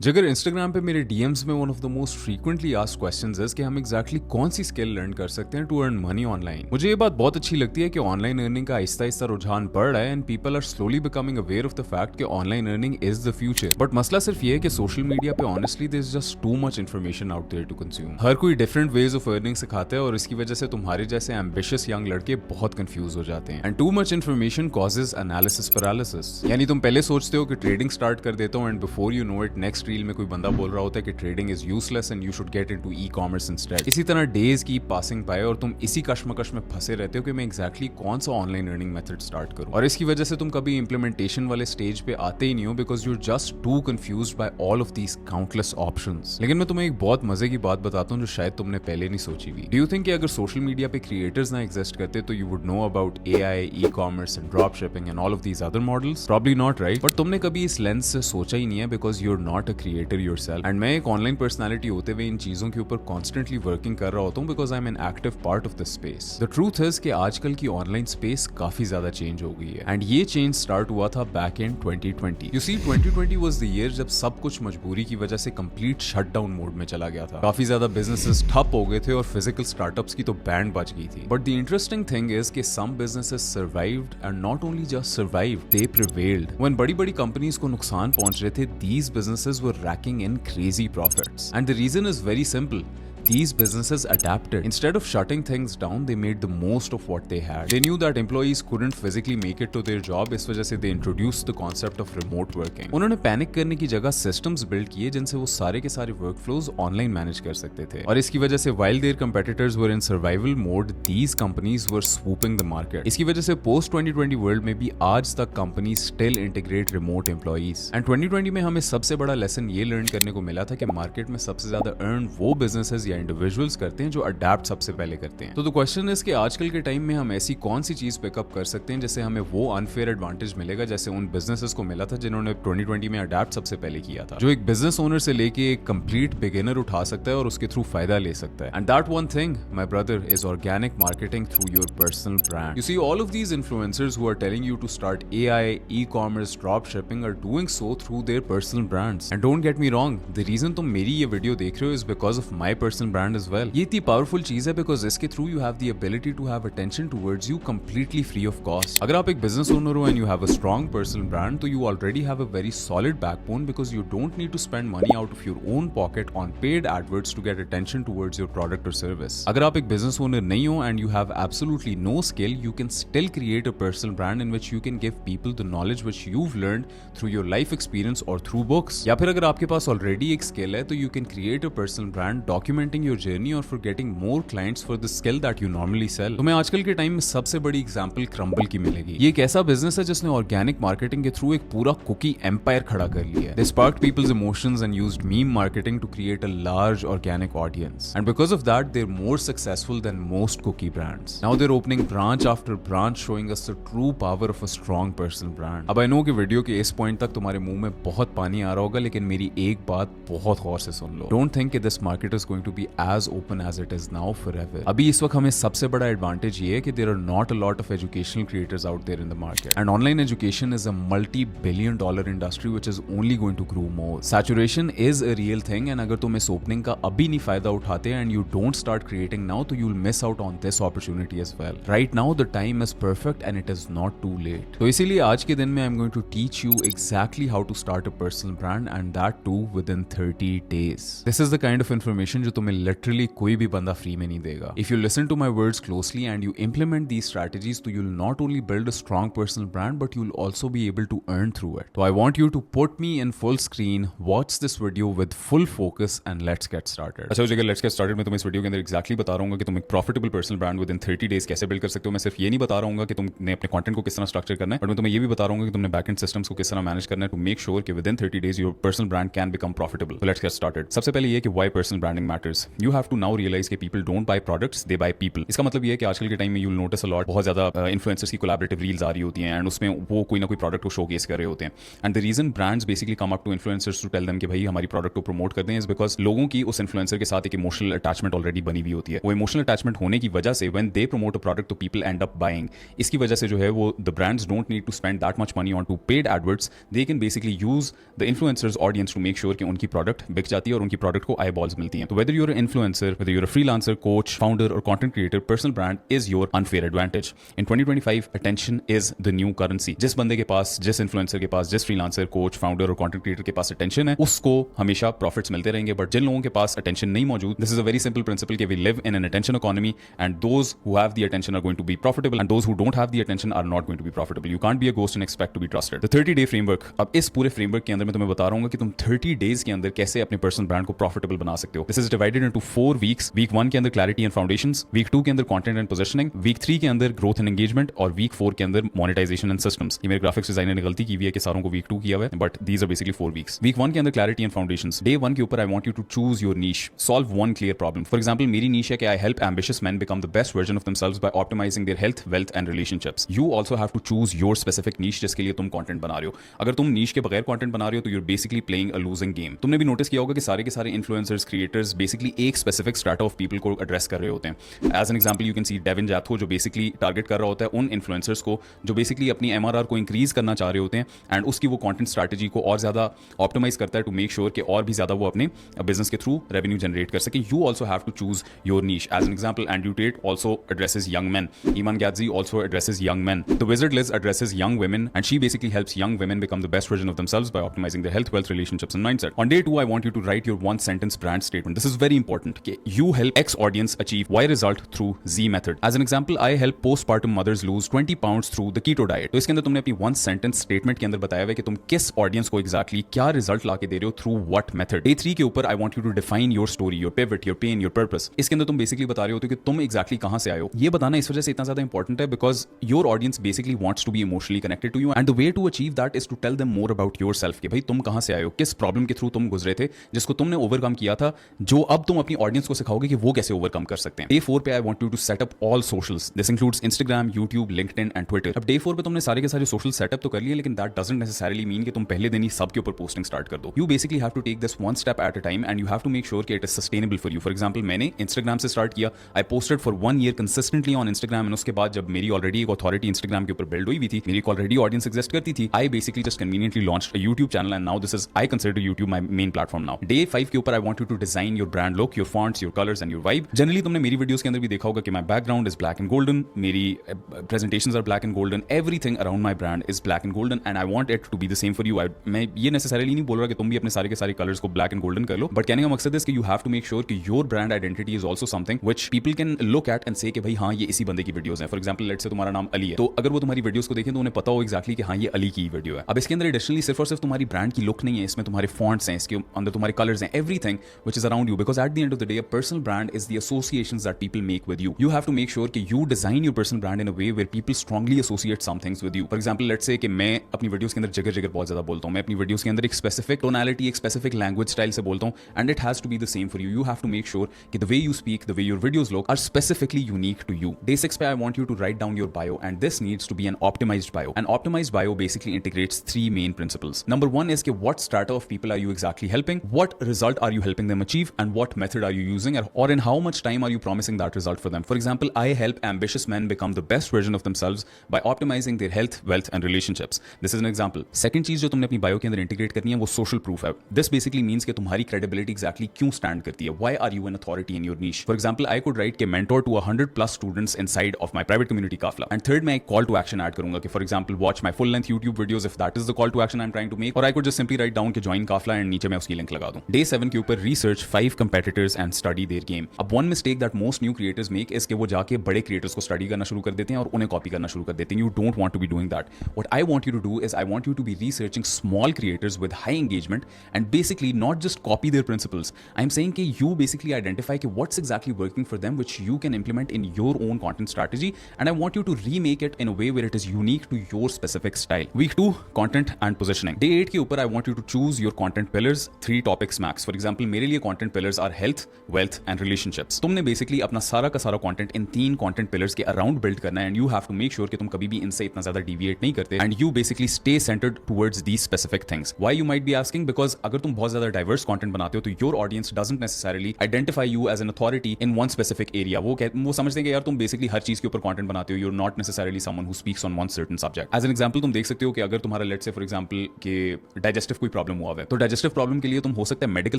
जगह इंस्टाग्राम पे मेरे डीएम्स में one of the most frequently asked questions है कि हम एग्जैक्टली कौन सी स्किल लर्न कर सकते हैं टू अर्न मनी ऑनलाइन। मुझे ये बात बहुत अच्छी लगती है कि ऑनलाइन अर्निंग का आहिस्ता आहिस्ता रुझान बढ़ रहा है and people are slowly becoming aware of the fact कि online earning is the future. But मसला सिर्फ ये है कि सोशल मीडिया पे honestly there is just too much information out there to consume. हर कोई डिफरेंट वेज ऑफ अर्निंग सिखाता है और इसकी वजह से तुम्हारे जैसे एम्बिशियस यंग लड़के बहुत कंफ्यूज हो जाते हैं and to much information causes analysis paralysis. यानी तुम पहले सोचते हो कि ट्रेडिंग स्टार्ट कर देता हूँ and before you know it next reel में कोई बंदा बोल रहा होता है कि trading is useless and you should get into e-commerce instead. इसी तरह डेज की पासिंग पाए और तुम इसी कश्मकश में फंसे रहते हो कि मैं एग्जैक्टली कौन सा ऑनलाइन अर्निंग मेथड स्टार्ट करूं और इसकी वजह से तुम कभी इंप्लीमेंटेशन वाले स्टेज पे आते ही नहीं हो because you are just too confused by all of these countless options. लेकिन मैं तुम्हें एक बहुत मजे की बात बताता हूं जो शायद तुमने पहले नहीं सोची हुई। डू यू थिंक कि अगर सोशल मीडिया पे क्रिएटर्स ना एग्जिस्ट करते तो you would know about AI, e-commerce and drop shipping and all of these other models? Probably not, right? But तुमने कभी इस लेंस से सोचा ही नहीं है because you are not a creator yourself and मैं एक ऑनलाइन पर्सनालिटी होते हुए इन चीजों के ऊपर कॉन्स्टेंटली वर्किंग कर रहा होता हूँ because I am an active part of this space. The truth is कि आजकल की ऑनलाइन स्पेस काफी ज्यादा चेंज हो गई है एंड ये चेंज स्टार्ट हुआ था back in 2020। You see 2020 was the year जब सब कुछ मजबूरी की वजह से कंप्लीट शटडाउन मोड में चला गया था। काफी ज्यादा बिजनेसेस ठप हो गए थे और फिजिकल स्टार्टअप्स की तो बैंड बज गई थी। But the interesting thing is कि some businesses survived and not only just survived, they prevailed. When बड़ी-बड़ी कंपनीज को नुकसान पहुंच रहे थे, these businesses were racking in crazy profits. And the reason is very simple. These businesses adapted. Instead of shutting things down, they made the most of what they had. They knew that employees couldn't physically make it to their job, इस वजह से they introduced the concept of remote working. उन्होंने panic करने की जगह systems build किए जिनसे वो सारे के सारे workflows online manage कर सकते थे और इसकी वजह से while their competitors were in survival mode, these companies were swooping the market. इसकी वजह से post 2020 world में भी आज तक companies still integrate remote employees. And 2020 में हमें सबसे बड़ा lesson ये learn करने को मिला था कि market में सबसे ज्यादा earn वो businesses या इंडिविजुअल्स करते हैं जो अडेप्ट सबसे पहले करते हैं। तो द क्वेश्चन इज कि आजकल के टाइम में हम ऐसी कौन सी चीज पिकअप कर सकते हैं जिससे हमें वो अनफेयर एडवांटेज मिलेगा जैसे उन बिजनेसेस को मिला था जिन्होंने 2020 में अडेप्ट सबसे पहले किया था, जो एक बिजनेस ओनर से लेके एक कंप्लीट बिगिनर उठा सकता है और उसके थ्रू फायदा ले सकता है। And that one thing my brother is organic marketing through your personal brand. You see all of these influencers who are telling you to start AI, e-commerce, drop shipping are doing so through their personal brands. And don't get me wrong, the reason तुम मेरी ये video देख रहे हो is because of my personal brand as well. ये इतनी powerful चीज है बिकॉज इसके through you have the ability to have attention towards you completely free of cost. अगर आप एक बिजनेस ओनर हो and you have a strong personal brand तो you already have a very solid backbone because you don't need to spend money out of your own pocket on paid adverts to get attention towards your product और service. अगर आप एक business owner नहीं हो and you have absolutely no skill, you can still create a personal brand in which you can give people the knowledge which you've learned through your life experience or through books. या फिर अगर आपके पास already एक skill है तो you can create a personal brand documenting your journey or for getting more clients for the skill that you normally sell. तुम्हें आजकल के टाइम में सबसे बड़ी एग्जांपल क्रम्बल की मिलेगी। ये एक ऐसा बिजनेस है जिसने ऑर्गेनिक मार्केटिंग के थ्रू एक पूरा कुकी एम्पायर खड़ा कर लिया है। They sparked people's emotions and used meme marketing to create a large organic audience. And because of that, they're more successful than most cookie brands. Now they're opening branch after branch, showing us the true power of a strong personal brand. अब I know कि video के इस point तक तुम्हारे मुंह में बहुत पानी आ रहा होगा, लेकिन मेरी एक बात बहुत गौर से सुन लो। Don't think कि this market is going to be as open as it is now forever. अभी इस वक्त हमें सबसे बड़ा एडवांटेज ये है कि there are not a lot of educational creators out there in the market. And online education is a multi-billion-dollar industry which is only going to grow more. Saturation is a real thing and अगर तुम इस opening का अभी नहीं फायदा उठाते and you don't start creating now, तो you'll miss out on this opportunity as well. Right now the time is perfect and it is not too late. तो इसीलिए आज के दिन में I'm going to teach you exactly how to start a personal brand and that too within 30 days. This is the kind of information जो तुम्हें literally कोई भी बंदा फ्री में नहीं देगा. If you listen to my words closely and you implement these strategies, तो you'll not only build a strong personal brand but you'll also be able to earn through it. So I want you to put me in full screen, watch this video with full focus and let's get started. अच्छा जगह let's get started मैं तुम्हें इस video के अंदर exactly बता रहा हूँ कि तुम एक profitable personal brand within 30 days कैसे build कर सकते हो। मैं सिर्फ ये नहीं बता रहा हूँ कि तुमने अपने content को किस तरह structure करना है, but मैं तुम्हें ये भी बता रहा हूँ कि तुमने backend systems को किस तरह manage करना है to make sure कि within 30 days your personal brand can become profitable. So let's get started. सबसे पहले ये कि why personal branding matters. Influencers, you have to now realise कि people don't buy products, they buy people. इसका मतलब ये है कि आजकल के टाइम में you will notice a lot, बहुत ज्यादा इन्फ्लुएंसर्स की कोलैबोरेटिव रील्स आ रही होती हैं एंड उसमें वो कोई ना कोई प्रोडक्ट को शोकेस कर रहे होते हैं। And the reason brands basically come up to influencers to tell them कि भाई हमारी प्रोडक्ट को प्रमोट करते हैं इज बिकॉज लोगों की उस इन्फ्लुएंसर के साथ एक इमोशनल अटैचमेंट ऑलरेडी बनी हुई होती है। वो इमोशनल अटैचमेंट होने की वजह से when they promote a product तो पीपल एंड अप बाइंग। इसकी वजह से जो है वो the brands don't need to spend that much money on to paid adverts, they can basically use the influencers audience to make sure कि उनकी product बिक जाती है और उनकी प्रोडक्ट को आई बॉल्स मिलती हैं। तो whether you're influencer, whether you're freelancer, coach, founder और content creator, personal brand is your unfair advantage. In 2025 attention is the new currency. जिस बंदे के पास, जिस इन्फ्लुएंसर के पास, जिस फ्रीलांसर, कोच, फाउंडर और कंटेंट क्रिएटर के पास अटेंशन है, उसको हमेशा प्रॉफिट्स मिलते रहेंगे। बट जिन लोगों के पास अटेंशन नहीं मौजूद, this is a very simple principle कि we live in an attention economy and those who have the attention are going to be profitable and those who don't have the attention are not going to be profitable. You can't be a ghost and expect to be trusted. The 30 day framework, अब इस पूरे framework के अंदर मैं तुम्हें बता रहा हूं कि तुम 30 डेज के अंदर कैसे अपने पर्सनल ब्रांड को प्रॉफिटेबल बना सकते हो। This is divided into 4 weeks. Week 1 के अंदर क्लैरिटी एंड फाउंडेशंस, वीक 2 के अंदर कंटेंट एंड पोजीशनिंग, वीक 3 के अंदर ग्रोथ एंड एंगेजमेंट और वीक 4 के अंदर मोनेटाइजेशन एंड सिस्टम्स। ये मेरे ग्राफिक्स डिजाइनर ने गलती की हुई है कि सारों को वीक 2 किया हुआ है, but these are basically 4 weeks. Week 1 के अंदर क्लैरिटी एंड फाउंडेशंस। डे 1 के ऊपर I want you to choose your niche, solve one clear problem. For example मेरी नीश है कि I help ambitious men become the best version of themselves by optimising their health, wealth and relationships. You also have to choose your specific niche जिसके लिए तुम content बना रहे हो। अगर तुम नीश के बगैर कंटेंट बना रहे हो तो you are basically playing a losing game. तुमने भी नोटिस किया होगा कि सारे के सारे इन्फ्लुएंसर्स, क्रिएटर्स बेसिकली एक स्पेसिफिक स्ट्रैटा ऑफ पीपल को एड्रेस कर रहे होते हैं। As an example you can see Devin Jatho जो बेसिकली टारगेट कर रहा होता है उन इन्फ्लुएंसर्स को जो बेसिकली अपनी एमआरआर को इंक्रीज करना चाह रहे होते हैं एंड उसकी वो कंटेंट स्ट्रैटेजी को और ज्यादा ऑप्टिमाइज करता है टू मेक श्योर कि और भी ज्यादा वो अपने बिजनेस के थ्रू रेवेन्यू जनरेट कर सके। You also have to choose your niche. As an example Andrew Tate also addresses young men. Iman Gadzi also addresses young men. The Wizard Liz addresses young women and she basically helps young women become the best version of themselves by optimizing their health, wealth, relationships and mindset. On day 2 I want you to write your one sentence brand statement. This is very important. Okay? You help X audience achieve Y result through Z method. As an example I help postpartum mothers lose 20 pounds through the keto diet. तो इसके अंदर तुमने अपनी one sentence statement के अंदर बताया हुआ है कि तुम किस audience को exactly क्या result ला के दे रहे हो through what method. Day 3 के ऊपर I want you to define your story, your pivot, your pain, your purpose. इसके अंदर तुम basically बता रहे होते हो कि तुम exactly कहाँ से आए हो। ये बताना इस वजह से इतना ज्यादा इंपॉर्टेंट है because your audience basically wants to be emotionally connected to you and the way to achieve that is to tell them more about yourself कि भाई तुम कहां से आए हो, किस प्रॉब्लम के थ्रू तुम गुजरे थे जिसको तुमने ओवरकम किया था, जो अब तुम अपनी ऑडियंस को सिखाओगे कि वो कैसे ओवरकम कर सकते हैं। डे 4 पे I want you to set up all socials. This includes Instagram, YouTube, LinkedIn and Twitter. अब डे 4 पे तुमने सारे के सारे सोशल सेटअप तो कर लिए लेकिन दैट डजंट नेसेसरीली मीन कि तुम पहले दिन ही सबके ऊपर पोस्टिंग स्टार्ट कर दो। You basically have to take this one step at a time and you have to make sure कि it is sustainable for you. For example मैंने इंस्टाग्राम से स्टार्ट किया, I posted for 1 year consistently on Instagram and उसके बाद जब मेरी already एक authority Instagram के ऊपर बिल्ड हुई हुई थी, मेरी ऑलरेडी ऑडियंस एग्जिस्ट करती थी, I basically just conveniently launched a YouTube channel and now this is I consider YouTube my main platform now. Day 5 के ऊपर I want you to design your brand look, your fonts, your colours and your vibe. Generally तुमने मेरी videos के अंदर भी देखा होगा कि my background is black and golden, मेरी presentations are black and golden, everything around my brand is black and golden and I want it to be the same for you. मैं ये नेसेसरीली नहीं बोल रहा कि तुम भी अपने सारे के सारे कलर्स को ब्लैक एंड गोल्डन कर लो, बट कहने का मकसद है कि you have to make sure कि your brand identity is also something which people can look at and say कि भाई हाँ ये इसी बंदे की वीडियोस हैं। फॉर एग्जांपल लेट्स से तुम्हारा नाम अली है, तो अगर वो तुम्हारी वीडियोस को देखें तो उन्हें पता हो एक्जैक्टली कि हाँ ये अली की वीडियो है। अब इसके अंदर एडिशनली सिर्फ और सिर्फ तुम्हारी ब्रांड की लुक नहीं है, इसमें तुम्हारे फॉन्ट्स हैं, इसके अंदर तुम्हारे कलर्स हैं, everything which is around you, because at the end of the day a personal brand is the associations that people make with you. You have to make sure कि you design your personal brand in a way where people strongly associate some things with you. For example let's say कि मैं अपनी videos के अंदर जगह जगह बहुत ज्यादा बोलता हूं, मैं अपनी वीडियोस के अंदर एक स्पेसिफिक टोनैलिटी, एक स्पेसिफिक लैंग्वेज स्टाइल से बोलता हूं and it has to be the same for you. You have to make sure कि the way you speak, the way your videos look are specifically unique to you. Day 6 पे I want you to write down your bio and this needs to be an optimised bio. An optimized bio basically integrates 3 main principles. Number 1 is what strata of people are you exactly helping, what result are you helping them achieve, and what method are you using, or in how much time are you promising that result for them. For example, I help ambitious men become the best version of themselves by optimizing their health, wealth, and relationships. This is an example. Second चीज जो तुमने अपनी bio के अंदर integrate करनी है वो social proof है. This basically means कि तुम्हारी credibility exactly क्यों stand करती है. Why are you an authority in your niche? For example, I could write कि mentor to 100+ students inside of my private community Kafla. And third, मैं एक call to action add करूंगा कि for example, watch my full length YouTube videos if that is the call to action I'm trying to make, or I could just simply write down कि join Kafla and नीचे मैं उसकी link लगा दूं. Day 7 के ऊपर research 5 competitors and study their game. अब one mistake that most new creators make is कि वो जाके बड़े creators को study करना शुरू कर देते हैं और उन्हें copy करना शुरू कर देते हैं. You don't want to be doing that. What I want you to do is I want you to be researching small creators with high engagement and basically not just copy their principles. I'm saying कि you basically identify कि what's exactly working for them which you can implement in your own content strategy, and I want you to remake it in a way where it is unique to your specific style. Week 2, content and positioning. Day 8 के ऊपर I want you to choose your content pillars, 3 topics max. For example, मेरे लिए content pillars are are health, wealth and relationships. तुमने basically अपना सारा का सारा content इन 3 कंटेंट पिलर्स के अराउंड बिल्ड करना है and you have to make sure कि तुम कभी भी इनसे इतना ज्यादा डिविएट नहीं करते and you basically stay centred towards these specific things. Why you might be asking, because अगर तुम बहुत ज्यादा डाइवर्स कंटेंट बनाते हो तो your audience doesn't necessarily identify you as an authority in one specific area. वो समझते हैं कि यार तुम बेसिकली हर चीज के ऊपर कंटेंट बनाते हो, you are not necessarily someone who speaks on one certain subject. As an example तुम देख सकते हो कि अगर तुम्हारा लेट्स से फॉर एग्जांपल कि डाइजेस्टिव कोई प्रॉब्लम हुआ है, तो डाइजेस्टिव प्रॉब्लम के लिए तुम हो सकता है मेडिकल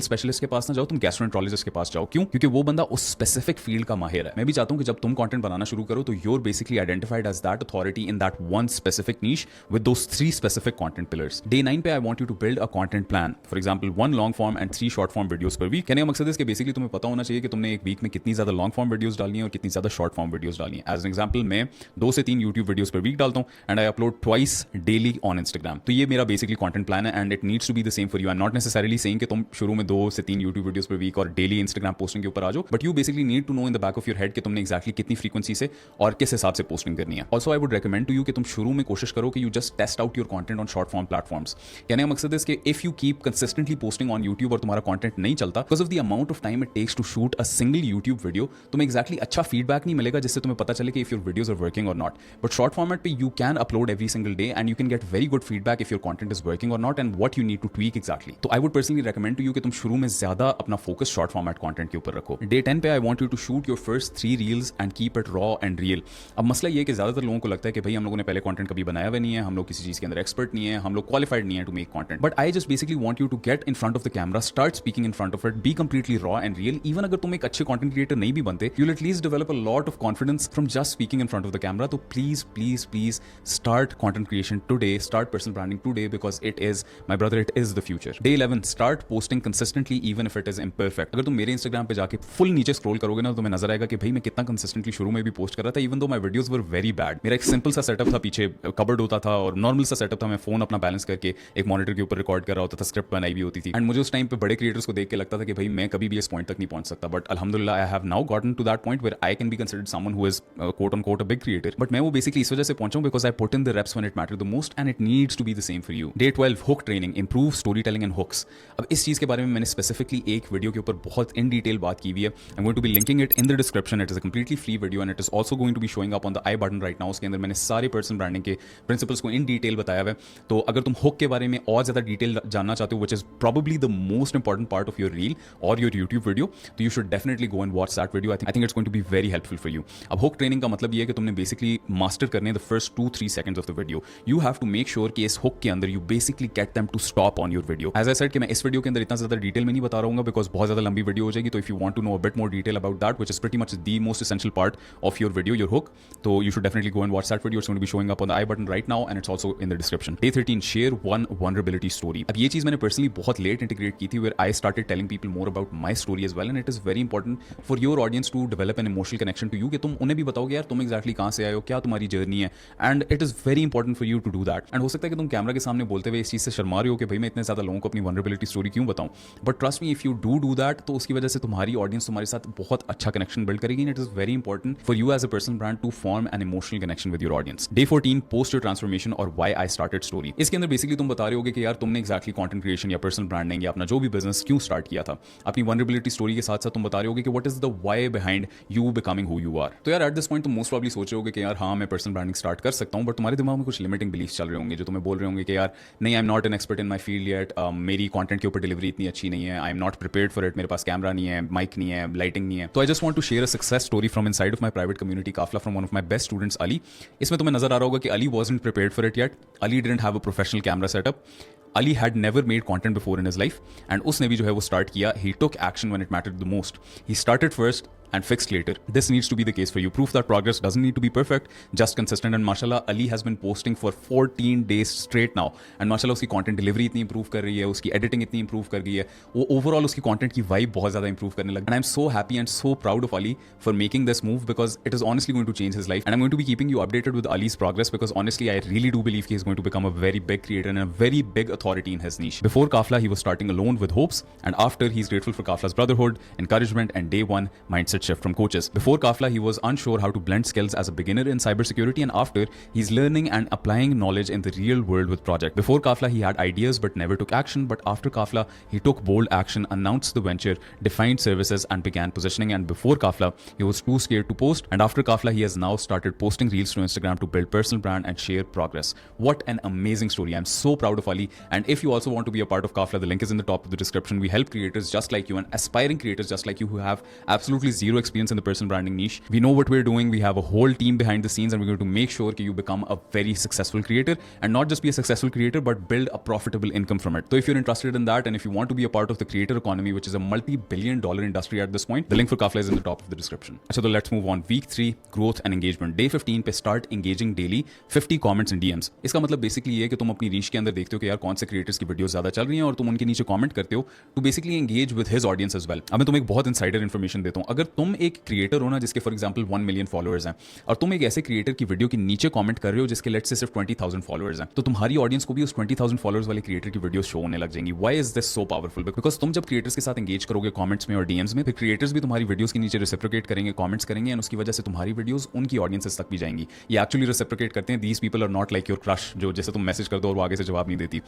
स्पेशलिस्ट के पास ना जाओ, तुम गैस्ट्रोएंटरोलॉजिस्ट के पास जाओ। क्यों? क्योंकि वो बंदा उस स्पेसिफिक फील्ड का माहिर है। मैं भी चाहता हूं कि जब तुम कंटेंट बनाना शुरू करो तो you're basically identified as that authority in that one specific niche with those 3 specific content pillars. Day 9 पे I want you to build a content plan. For example, 1 long form and 3 short form videos per week. कहने का मकसद है कि basically तुम्हें पता होना चाहिए कि तुमने एक वीक में कितनी ज्यादा लॉन्ग फॉर्म वीडियोस डालनी है और कितनी ज्यादा शॉर्ट फॉर्म वीडियोस डालनी है। एज एन एग्जांपल मैं 2 से 3 यूट्यूब वीडियोस पर वीक डालता हूं and I upload twice daily on Instagram. तो ये मेरा बेसिकली कंटेंट प्लान है and it needs to be the same for you. I am not necessarily saying कि तुम शुरू में 2 से 3 यूट्यूब वीडियोस पर वीक और डेली इंस्टाग्राम पोस्टिंग के ऊपर आ जाओ, but you basically need to know in the back of your head कि तुमने एक्जैक्टली कितनी फ्रीक्वेंसी से और किस हिसाब से पोस्टिंग करनी है। Also I would recommend to you कि तुम शुरू में कोशिश करो कि you just test out your content on short form platforms. कहने का मकसद है कि if you keep consistently posting on YouTube और तुम्हारा कंटेंट नहीं चलता because of the amount of time it takes to shoot a single YouTube video, तुम्हें एक्जैक्टली अच्छा फीडबैक नहीं मिलेगा जिससे तुम्हें पता चले कि if your videos are working और नॉट। बट शॉर्ट फॉर्मेट पे you can upload every single day and you can get very good feedback if your content is working और not and what you need to tweak exactly. तो I would personally recommend to you कि तुम शुरू में ज्यादा अपना focus short format content के ऊपर रखो। डे 10 पे I want you to shoot your first 3 reels and keep it raw and real. अब मसला ये है कि ज्यादातर लोगों को लगता है कि भाई हम लोगों ने पहले कंटेंट कभी बनाया हुआ नहीं है, हम लोग किसी चीज के अंदर एक्सपर्ट नहीं है, हम लोग क्वालिफाइड नहीं है to make content. But I just basically want you to get in front of the camera, start speaking in front of it, be completely raw and real. Even अगर तुम एक अच्छे कंटेंट क्रिएटर नहीं भी बनते, you will at least develop a lot of confidence from just speaking in front of the camera. तो please please please start content creation today, start personal branding today because it is my brother, it is the future. Day 11 start posting consistently even if it is imperfect. अगर तुम मेरे Instagram पे जाके full नीचे scroll करोगे ना तो तुम्हें नजर आएगा कि भाई मैं कितना कंसिस्टेंटली शुरू में भी पोस्ट कर रहा था even though my videos were very bad. मेरा एक सिंपल सा सेटअप था, पीछे कबर्ड होता था और नॉर्मल सा सेटअप था, मैं फोन अपना बैलेंस करके एक मॉनिटर के ऊपर रिकॉर्ड कर रहा होता था, स्क्रिप्ट बनाई भी होती थी एंड मुझे उस टाइम पे बड़े क्रिएटर्स को देख के लगता था कि भाई मैं कभी भी इस पॉइंट तक नहीं पहुंच सकता। बट अल्हम्दुलिल्लाह I have now gotten to that point where I can be considered someone who is quote on quote a big creator. But मैं वो बेसिकली इस वजह से पहुंचा हूं because I put in the reps when it matter the most and it needs to be the same for you. Day 12 hook training, improve story telling and hooks. अब इस चीज के बारे में मैंने स्पेसिफिकली एक वीडियो के ऊपर बहुत इन डिटेल बात की हुई है। I am going to be linking it in the description. It is a completely free video and it is also going to be showing up on the I button right now. उसके अंदर मैंने सारे personal branding के principles को in detail बताया हुआ है। तो अगर तुम हुक के बारे में और ज्यादा डिटेल जानना चाहते हो, which is probably the most important part of your reel और योर यूट्यूब वीडियो, तो you should definitely go and watch that video. I think it's going to be very helpful for you. अब hook training का मतलब ये है कि तुमने basically master करने the first 2-3 seconds of the video. You have to make sure कि इस हुक के अंदर you basically get them to stop on your video. As I said कि मैं इस वीडियो के अंदर इतना ज्यादा डिटेल में नहीं बता रहा हूँ बिकॉज बहुत ज्यादा लंबी वीडियो हो जाएगी। तो if you want to know a bit more detail about that which is pretty much the most essential part of your video, your hook, तो you should definitely go and watch that video. It's going to be showing up on the I button right now and it's also in the description. Day 13 share one vulnerability story. अब ये चीज मैंने personally बहुत late integrate की थी where I started telling people more about my story as well and it is very important for your audience to develop an emotional connection to you कि तुम उन्हें भी बताओगे यार तुम एक्जैक्टली कहां से आए हो, क्या तुम्हारी जर्नी है and it is very important for you to do that. And हो सकता है कि तुम कैमरा के सामने बोलते हुए इस चीज से शर्मा रहे हो कि भाई मैं इतने ज्यादा लोगों को अपनी वल्नरेबिलिटी स्टोरी क्यों बताऊं, but trust me if you do that तो उसकी वजह से तुम्हारी ऑडियंस तुम्हारे साथ बहुत अच्छा कनेक्शन बिल्ड करेगी। It is very important for you as a personal brand to form an emotional connection with your audience. Day 14 post your transformation और व्हाई आई स्टार्टेड स्टोरी। इसके अंदर बेसिकली तुम बता रहे होगे कि यार तुमने एक्जैक्टली कंटेंट क्रिएशन या पर्सनल ब्रांडिंग या अपना जो भी बिजनेस क्यों स्टार्ट किया था। अपनी वल्नरेबिलिटी स्टोरी के साथ साथ तुम बता रहे होगे कि what is the why behind you becoming who you are. तो यार एट दिस पॉइंट तुम मोस्ट प्रॉब्ली सोच रहे होगे कि यार हाँ मैं पर्सनल ब्रांडिंग स्टार्ट कर सकता हूं, बट तुम्हारे दिमाग में कुछ लिमिटिंग बिलीफ चल रहे होंगे जो तुम्हें बोल रहे होंगे कि यार नहीं, आई am not an expert in my field yet, मेरी कंटेंट के ऊपर डिलीवरी इतनी अच्छी नहीं है, I am not prepared for it, मेरे पास कैमरा नहीं है, माइक नहीं है, लाइटिंग नहीं है। तो I just want to share a success story from inside of my private community Qafila from one of my best students Ali. इसमें तुम्हें नजर आ रहा होगा कि Ali wasn't prepared for it yet. Ali didn't have a professional camera setup. Ali had never made content before in his life and उसने भी जो है वो start किया. He took action when it mattered the most. He started first and fixed later. This needs to be the case for you. Proof that progress doesn't need to be perfect, just consistent. And mashallah, Ali has been posting for 14 days straight now. And mashallah, उसकी content delivery इतनी improve कर रही है, उसकी editing इतनी improve कर गई है, वो overall उसकी content की vibe बहुत ज़्यादा improve करने लगी. And I'm so happy and so proud of Ali for making this move because it is honestly going to change his life. And I'm going to be keeping you updated with Ali's progress because honestly, I really do believe he is going to become a very big creator and a very big authority in his niche. Before Kafla, he was starting alone with hopes, and after, he's grateful for Kafla's brotherhood, encouragement, and day one mindset mindset shift from coaches. Before Kafla, he was unsure how to blend skills as a beginner in cybersecurity, and after, he's learning and applying knowledge in the real world with project. Before Kafla, he had ideas but never took action, but after Kafla, he took bold action, announced the venture, defined services, and began positioning. And before Kafla, he was too scared to post, and after Kafla, he has now started posting reels to Instagram to build personal brand and share progress. What an amazing story. I'm so proud of Ali. And if you also want to be a part of Kafla, the link is in the top of the description. We help creators just like you and aspiring creators just like you who have absolutely zero experience in the personal branding niche. We know what we're doing. We have a whole team behind the scenes, and we're going to make sure that you become a very successful creator, and not just be a successful creator but build a profitable income from it. So if you're interested in that, and if you want to be a part of the creator economy, which is a multi-billion-dollar industry at this point, the link for Kafla is in the top of the description. So let's move on. Week 3, growth and engagement. Day 15 पे start engaging daily 50 comments and DMs. इसका मतलब basically ये है कि तुम अपनी reach के अंदर देखते हो कि यार कौन से क्रिएटर्स की वीडियोस ज्यादा चल रही हैं, और तुम उनके नीचे कमेंट करते हो to basically engage with his audience as well. अब मैं तुम्हें एक बहुत इनसाइडर इन्फॉर्मेशन देता हूं. अगर तुम एक क्रिएटर हो ना जिसके फॉर एग्जांपल 1 मिलियन फॉलोअर्स हैं, और तुम एक ऐसे क्रिएटर की वीडियो के नीचे कमेंट कर रहे हो जिसके लेट्स से सिर्फ 20,000 फॉलोअर्स हैं, तो तुम्हारी ऑडियंस को भी उस 20,000 फॉलोअर्स वाले क्रिएटर की वीडियो शो होने लग जाएंगी. Why is this so powerful? Because तुम जब क्रिएटर्स के साथ एंगेज करोगे कमेंट्स में और डीएम्स में, फिर क्रिएटर्स भी तुम्हारी वीडियोस के नीचे रेसिप्रोकेट करेंगे, कमेंट्स करेंगे, एंड उसकी वजह से तुम्हारी वीडियोस उनकी ऑडियंसेस तक भी जाएंगी. ये एक्चुअली रेसिप्रोकेट करते हैं. These people are not like your crush जो जैसे तुम मैसेज कर दो और वो आगे से जवाब नहीं देती.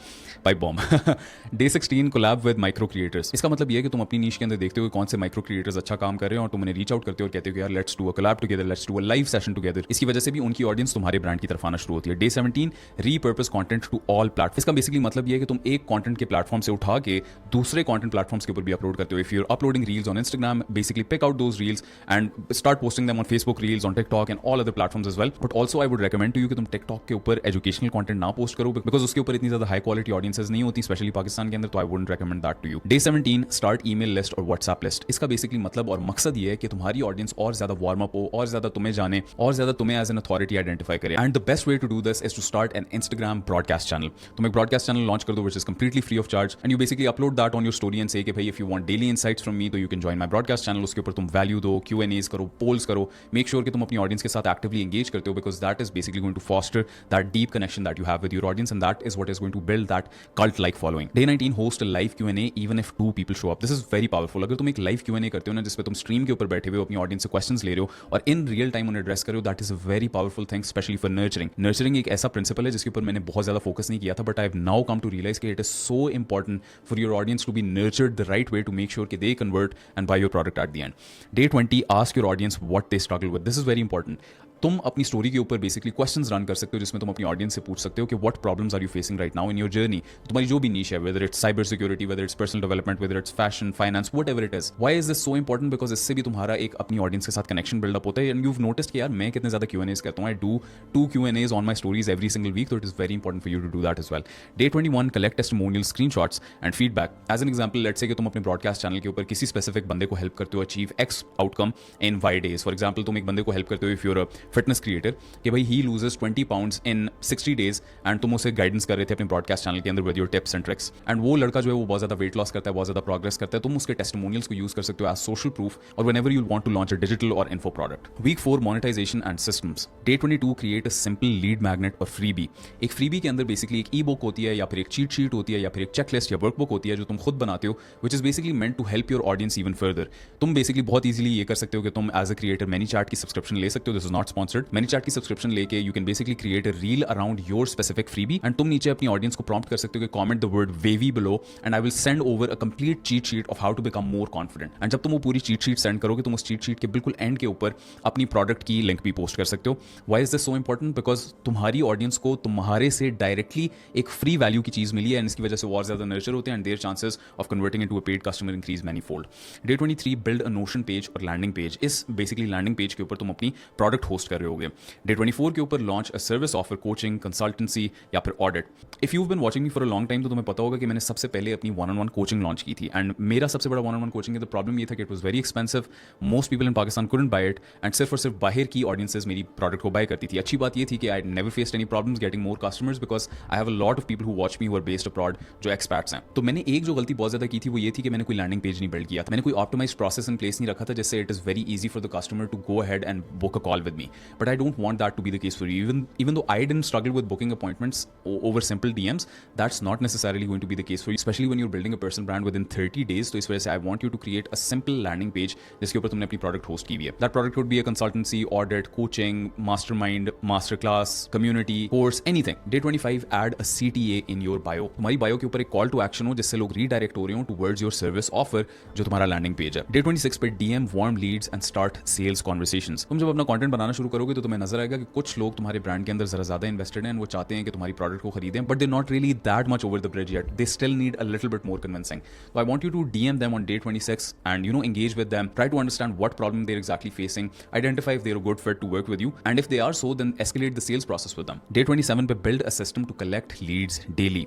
Pipe bomb. Day 16 collab with micro creators. इसका मतलब ये है कि तुम अपनी नीश के अंदर देखते हो कौन से माइक्रो क्रिएटर्स अच्छा काम कर रहे हैं और तुम उन्हें रीच आउट करते हो और कहते हो कि यार let's do a collab together, let's do a live session together. इसकी वजह से भी उनकी ऑडियंस तुम्हारे ब्रांड की तरफ आना शुरू होती है. Day 17 repurpose content to all platform. इसका बेसिकली मतलब ये है कि तुम एक कंटेंट के प्लेटफॉर्म से उठा के दूसरे कंटेंट प्लेटफॉर्म्स के ऊपर भी अपलोड करते हो. If you are uploading reels on Instagram, basically pick out those reels and start posting them on Facebook reels, on TikTok and all other platforms as well. But also I would recommend to you कि तुम TikTok के ऊपर educational content ना post करो, because उसके ऊपर इतनी ज्यादा हाई क्वालिटी ऑडियंसेस नहीं होती, स्पेशली पाकिस्तान के अंदर. तो I wouldn't recommend that to you. Day 17 start email list और व्हाट्सएप लिस्ट. इसका बेसिकली मतलब और मकसद ये है कि तुम्हारी ऑडियंस और ज्यादा वार्म अप हो, और ज्यादा तुम्हें जाने, और ज्यादा तुम्हें एज एन अथॉरिटी आइडेंटिफाई करे. And the best way to do this is to start an Instagram broadcast channel. तुम एक ब्रॉडकास्ट चैनल लॉन्च कर दो which is completely free of charge, and you basically upload that on your story and say कि भाई if you want daily insights from me तो you can join my broadcast channel. उसके ऊपर तुम value दो, Q&As करो, poles करो, make sure कि तुम अपनी ऑडियंस के साथ एक्टिवली एंगेज करते हो, because that is basically going to foster that deep connection that you have with your audience, and that is what is going to build that cult like following. Day 19 host a live Q&A even if 2 people show up. This is very powerful. अगर तुम एक live Q&A करते हो ना जिसपे तुम stream के ऊपर बैठे हुए हो, अपनी ऑडियंस से क्वेश्चंस ले रहे हो और इन रियल टाइम उन्हें एड्रेस कर रहे हो, that is a very powerful thing, specially for nurturing. Nurturing एक ऐसा प्रिंसिपल है जिसके ऊपर मैंने बहुत ज्यादा फोकस नहीं किया था, but I have now come to realise कि it is so important for your audience to be nurtured the right way to make sure कि they convert and buy your product at the end. Day 20 ask your audience what they struggle with. This is very important. तुम अपनी story के ऊपर basically questions run कर सकते हो जिसमें तुम अपनी ऑडियंस से पूछ सकते हो कि what problems are you facing right now in your journey. तुम्हारी जो भी नीश है, whether it's cyber security, whether it's personal development, whether it's fashion, finance, whatever it is. Why is this so important? Because इससे भी तुम्हारा एक अपनी audience के साथ कनेक्शन बिल्डअप होता है. एंड यू हैव नोटिस्ड कि यार मैं कितने ज्यादा Q&As करता हूँ. I do 2 Q&As on my stories every single week, तो it is very important for you to do that as well. Day 21 collect testimonial screenshots and feedback. As an example, let's say कि तुम अपने broadcast channel के ऊपर किसी specific बंदे को help करते हो achieve X outcome in Y days. For example, तुम एक बंदे को हेल्प करते हो if you're a fitness creator कि भाई ही loses 20 pounds in 60 days, and तुम उसे गाइडेंस कर रहे थे अपने ब्रॉडकास्ट चैनल के अंदर with your tips and tricks. And वो लड़का जो है वो बहुत ज्यादा वेट लॉस करता है, बहुत ज्यादा प्रोग्रेस करता है. तुम उसके टेस्टिमोनियल्स को यूज कर सकते हो एज सोशल प्रूफ और whenever you want to launch a digital और info product. Week 4 monetisation and systems. Day 22 create a simple lead magnet और फ्रीबी. एक फ्रीबी के अंदर बेसिकली एक ई बुक होती है, या फिर एक चीट शीट होती है, या फिर एक चेकलिस्ट या वर्कबुक होती है जो तुम खुद बनाते हो, which is basically meant to help your audience even further. तुम बेसिकली बहुत इजीली ये कर सकते हो कि तुम एज अ क्रिएटर ManyChat की सब्सक्रिप्शन ले सकते हो. This is not sponsored. ManyChat की सब्सक्रिप्शन लेके you can basically create a reel around your specific freebie, एंड तुम नीचे अपनी ऑडियंस को प्रॉम्प्ट कर सकते हो कि comment the word wavy below and I will send over a complete cheat sheet of how to become more confident. And जब तुम वो पूरी चीट शीट सेंड करोगे, तुम उस चीट शीट के बिल्कुल एंड के ऊपर अपनी प्रोडक्ट की लिंक भी पोस्ट कर सकते हो. Why is this so important? Because तुम्हारी ऑडियंस को तुम्हारे से डायरेक्टली एक फ्री वैल्यू की चीज मिली है, एंड इसकी वजह से और ज्यादा नर्चर होते हैं, and their chances of converting into a paid customer increase many fold. Day 23 build a Notion page और लैंडिंग पेज. इस बेसिकली लैंडिंग पेज के ऊपर तुम अपनी प्रोडक्ट होस्ट कर रहे होगे. Day 24 के ऊपर launch a service offer, coaching, consultancy या फिर audit. If you been watching me for a long time तो तुम्हें पता होगा कि मैंने सबसे पहले अपनी 1-on-1 कोचिंग लॉन्च की थी, एंड मेरा सबसे बड़ा 1-on-1 कोचिंग है. तो प्रॉब्लम ये था कि it was very expensive, most people in Pakistan couldn't buy it, and सिर्फ और सिर्फ बाहर की ऑडियंसेस मेरी प्रोडक्ट को बाय करती थी. अच्छी बात ये थी कि I never faced any problems getting more customers because I have a lot of people who watch me who are based abroad, जो एक्सपर्ट्स हैं. तो मैंने एक जो गलती बहुत ज्यादा की थी वो ये थी कि मैंने कोई लैंडिंग पेज नहीं बिल्ड किया था. मैंने कोई ऑप्टिमाइज्ड प्रोसेस इन प्लेस नहीं रखा था जिससे it is very easy for the customer to go ahead and book a call with me. But I don't want that to be the case for you. Even though I didn't struggle with booking appointments over simple DMs, that's not necessarily going to be the case for you, especially when you're building a personal brand within 30 days. तो इस वजह से I want you to create a simple landing page जिसके ऊपर तुमने अपनी product host की हुई है. That product could be a consultancy, audit, coaching, mastermind, masterclass, community, course, anything. Day 25, add a CTA in your bio. तुम्हारी bio के ऊपर एक call to action हो जिससे लोग redirect हो रहे हो towards your service offer जो तुम्हारा landing page है. Day 26 पे DM warm leads and start sales conversations. तुम जब अपना content बनाना शुरू करोगे तो तुम्हें नजर आएगा कि कुछ लोग तुम्हारे brand के अंदर जरा ज्यादा invested हैं, वो चाहते हैं कि तुम्हारी product को खरीदें, but they're not really that much over the bridge yet. They still need a little bit more convincing. So I want you to DM them on day 26 and engage with them. Try to understand what problem they're exactly facing. Identify if they're a good fit to work with you, and if they are so, then escalate the sales process with them. Day 27 पे build a system to collect leads daily.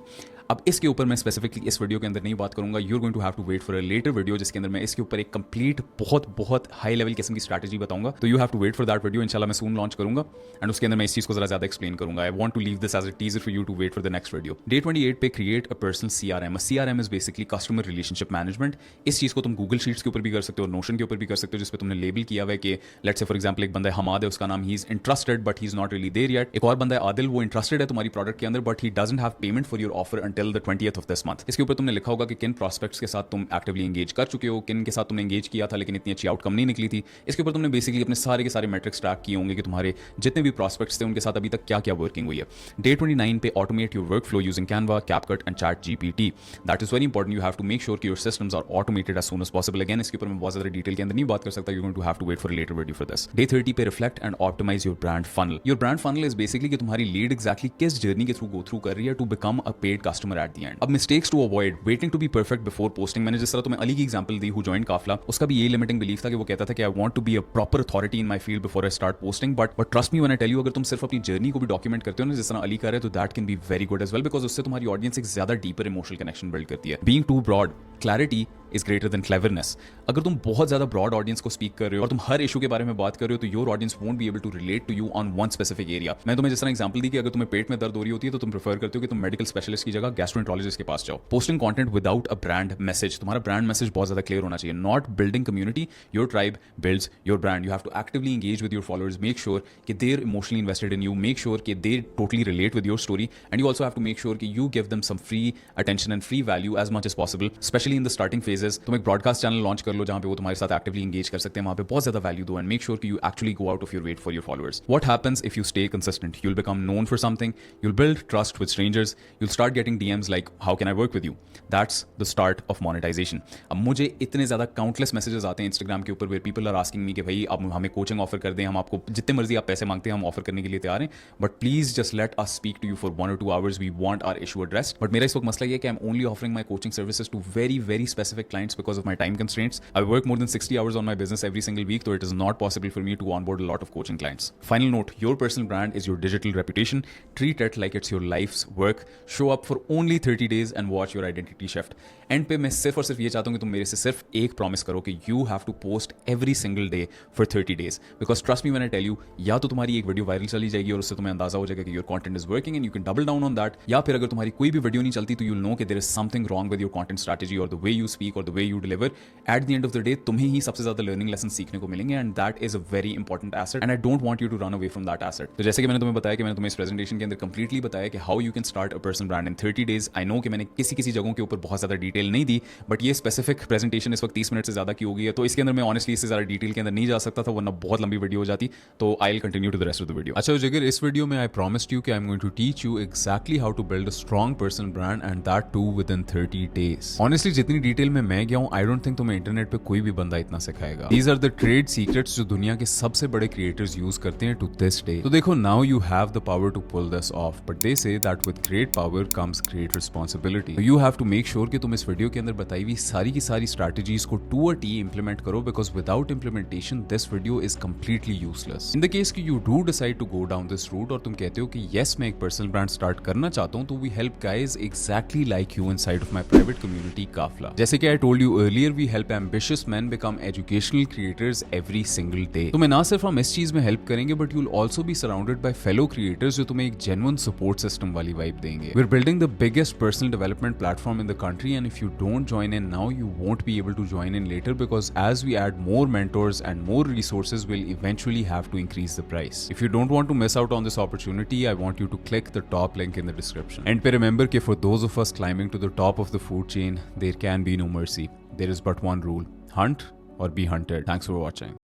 अब इसके ऊपर मैं specifically इस video के अंदर नहीं बात करूंगा. You're going to have to wait for a later video जिसके अंदर मैं इसके ऊपर एक कंप्लीट बहुत हाई लेवल किस्म की स्ट्रैटेजी बताऊंगा. तो you have to wait for that video. इंशाल्लाह मैं सून लॉन्च करूंगा एंड उसके अंदर मैं इस चीज को जरा ज्यादा एक्सप्लेन करूंगा. I want to leave this as a teaser for you to wait for the next video. Day 28 पे create a personal CRM. CRM is basically customer relationship management. इस चीज को तुम गूगल शीट्स के ऊपर भी कर सकते हो, नोशन के ऊपर भी कर सकते हो, जिसपे तुमने लेबल किया हुआ है कि लेट्स से फॉर एग्जांपल एक बंदा है हमाद है, उसका नाम ही is interested but he is not really there yet. एक और बंदा है आदिल, वो इंटरेस्टेड है तुम्हारी प्रोडक्ट के अंदर but he doesn't have payment for your offer until the 20th of this month. इसके ऊपर तुमने लिखा होगा कि किन प्रोस्पेक्ट्स के साथ तुम एक्टिवली एंगेज कर चुके हो, किन के साथ तुमने एंगेज किया था लेकिन इतनी अच्छी आउटकम नहीं निकली थी. इसके ऊपर तुमने बेसिकली अपने सारे के सारे मेट्रिक्स ट्रैक किए होंगे कि तुम्हारे जितने भी प्रोस्पेक्ट्स थे उनके साथ अभी तक क्या क्या वर्किंग हुई है. डे 29 पे automate your work flow using Canva, CapCut and ChatGPT. That is very important. You have to make sure कि your systems are automated as soon as possible. Again इसके ऊपर मैं बहुत ज्यादा डिटेल के अंदर नहीं बात कर सकता. You going to have to wait for a later video for this. Day 30 पे reflect and optimise your brand funnel. Your brand funnel is basically कि तुम्हारी लीड एक्जैक्टली किस जर्नी के थ्रू गो थ्रू कर रही है to become a paid customer at the end. अब mistakes to avoid, waiting to be perfect before posting. मैंने जिस तरह तुम्हें अली की एग्जांपल दी हु जॉइंड काफला, उसका भी ये लिमिटिंग बिलीफ था कि वो कहता था कि I want to be a proper authority in my field before I start posting. But trust me when I tell you, अगर तुम सिर्फ अपनी जर्नी को भी डॉक्यूमेंट करते हो ना जिस तरह अली कर रहे हो, तो that can be very good as well, because उससे तुम्हारी ऑडियंस एक ज्यादा डीपर इमोशनल कनेक्शन बिल्ड करती है. Being too broad, clarity is greater than cleverness. अगर तुम बहुत ज्यादा ब्रॉड ऑडियंस को स्पीक कर रहे हो और तुम हर इशू के बारे में बात कर रहे हो तो your audience won't be able to relate to you on one specific area. मैं तुम्हें जिस तरह एग्जांपल दी कि अगर तुम्हें पेट में दर्द हो रही होती है तो तुम प्रेफर करते हो कि तुम मेडिकल स्पेशलिस्ट की जगह गैस्ट्रोएंटरोलॉजिस्ट के पास जाओ. Posting content without a brand message. तुम्हारा ब्रांड मैसेज बहुत ज्यादा क्लियर होना चाहिए. Not building community, your tribe builds your brand. You have to actively engage with your followers. Make sure कि they are emotionally invested in you. Make sure कि they totally relate with your story and you also have to make sure कि you give them some free attention and free value as much as possible, specially in the starting phases. तुम एक broadcast channel launch कर लो जहां पे वो तुम्हारे साथ actively engage कर सकते हैं, वहां पे बहुत ज्यादा वैल्यू दो एंड मेक श्योर कि you actually go out of your way for your followers. What happens if you stay consistent? You will become known for something, you will build trust with strangers, you will start getting DMs like how can I work with you. That's the start of monetization. अब मुझे इतने ज्यादा countless messages आते हैं Instagram के ऊपर where people are asking me कि भाई अब हमें कोचिंग ऑफर कर दें, हम आपको जितने मर्जी आप पैसे मांगते हैं हम ऑफर करने के लिए तैयार हैं, but please just let us speak to you for 1 or 2 hours. We want our issue addressed. But मेरा इस वक्त मसला ये है कि I am only offering my coaching services to very specific clients because of my time constraints. I work more than 60 hours on my business every single week, so it is not possible for me to onboard a lot of coaching clients. Final note, your personal brand is your digital reputation. Treat it like it's your life's work. Show up for only 30 days and watch your identity shift. End पे मैं सिर्फ और सिर्फ ये चाहता हूँ कि तुम मेरे से सिर्फ एक प्रॉमिस करो कि you have to post every single day for 30 days. Because trust me when I tell you, या तो तुम्हारी एक वीडियो वायरल चली जाएगी और उससे तुम्हें अंदाजा हो जाएगा कि your content is working and you can double down on that. या फिर अगर तुम्हारी कोई भी वीडियो नहीं चलती तो you'll know कि there is something wrong with your content strategy or the way you speak or the way you deliver. At the end of the day, तुम्हें ही सबसे ज्यादा लर्निंग लेसन सीखने को मिलेंगे and that is a very important asset and I don't want you to run away from that asset. तो जैसे कि मैंने तुम्हें बताया कि मैंने तुम्हें इस प्रेजेंटेशन के अंदर कंप्लीटली बताया कि how you can start a personal brand in 30 days. I know कि मैंने किसी जगहों के ऊपर बहुत ज्यादा डिटेल नहीं दी, बट ये स्पेसिफिक प्रेजेंटेशन इस वक्त 30 मिनट से ज्यादा की हो गई है, तो इसके अंदर मैं ऑनेस्टली इससे ज्यादा डिटेल के अंदर नहीं जा सकता था वरना बहुत लंबी वीडियो हो जाती. तो I will continue to the rest of the video. अच्छा जिगर, इस वीडियो में आई प्रॉमिस्ड यू कि I am going to teach you exactly how to build a strong personal brand and that too within 30 days. Honestly जितनी detail में मैं गया हूं, आई डोंट थिंक तुम्हें इंटरनेट पे कोई भी बंदा इतना सिखाएगा. These are the trade secrets जो दुनिया के सबसे बड़े क्रिएटर्स यूज करते हैं टू दिस डे. तो देखो, now you have the power to pull this off, but they say that with great power comes great responsibility. You have to make sure कि तुम इस वीडियो के अंदर बताई हुई सारी की सारी स्ट्रैटेजीज को टू अ टी इंप्लीमेंट करो, because without implementation this video is completely useless. In the case कि you do decide to go down this route और तुम कहते हो कि यस मैं एक पर्सनल ब्रांड स्टार्ट करना चाहता हूं, तो we help guys exactly like you inside of my private community Kaafla. जैसे कि आई I told you earlier, we help ambitious men become educational creators every single day. तुम्हें ना सिर्फ हम इस चीज में हेल्प करेंगे, but you'll also be surrounded by fellow creators जो तुम्हें एक genuine support system वाली vibe देंगे. We're building the biggest personal development platform in the country, and if you don't join in now, you won't be able to join in later, because as we add more mentors and more resources, we'll eventually have to increase the price. If you don't want to miss out on this opportunity, I want you to click the top link in the description. And remember that for those of us climbing to the top of the food chain, there can be no mercy. There is but one rule: hunt or be hunted. Thanks for watching.